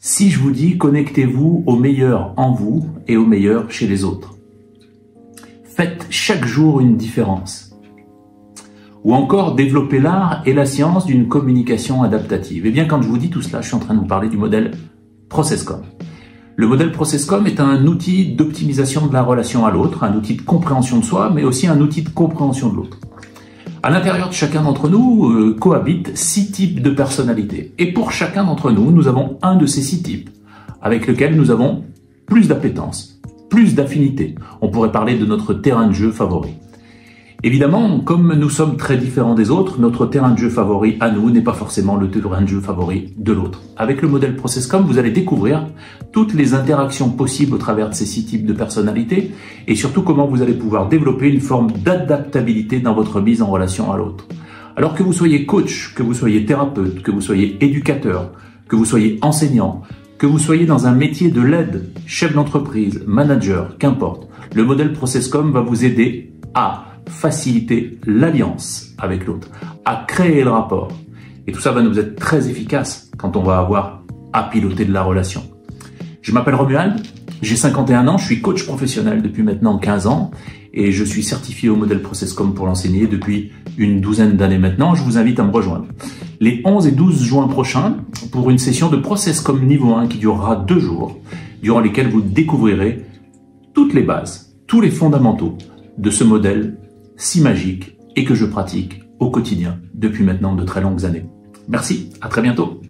Si je vous dis connectez-vous au meilleur en vous et au meilleur chez les autres. Faites chaque jour une différence. Ou encore développer l'art et la science d'une communication adaptative. Et bien quand je vous dis tout cela, je suis en train de vous parler du modèle ProcessCom. Le modèle ProcessCom est un outil d'optimisation de la relation à l'autre, un outil de compréhension de soi, mais aussi un outil de compréhension de l'autre. À l'intérieur de chacun d'entre nous cohabitent 6 types de personnalités. Et pour chacun d'entre nous, nous avons un de ces 6 types, avec lequel nous avons plus d'appétence, plus d'affinité. On pourrait parler de notre terrain de jeu favori. Évidemment, comme nous sommes très différents des autres, notre terrain de jeu favori à nous n'est pas forcément le terrain de jeu favori de l'autre. Avec le modèle ProcessCom, vous allez découvrir toutes les interactions possibles au travers de ces 6 types de personnalités et surtout comment vous allez pouvoir développer une forme d'adaptabilité dans votre mise en relation à l'autre. Alors que vous soyez coach, que vous soyez thérapeute, que vous soyez éducateur, que vous soyez enseignant, que vous soyez dans un métier de l'aide, chef d'entreprise, manager, qu'importe, le modèle ProcessCom va vous aider à faciliter l'alliance avec l'autre, à créer le rapport. Et tout ça va nous être très efficace quand on va avoir à piloter de la relation. Je m'appelle Romuald, j'ai 51 ans, je suis coach professionnel depuis maintenant 15 ans et je suis certifié au modèle ProcessCom pour l'enseigner depuis une douzaine d'années maintenant. Je vous invite à me rejoindre les 11 et 12 juin prochains pour une session de ProcessCom niveau 1 qui durera 2 jours, durant lesquels vous découvrirez toutes les bases, tous les fondamentaux de ce modèle si magique et que je pratique au quotidien depuis maintenant de très longues années. Merci, à très bientôt.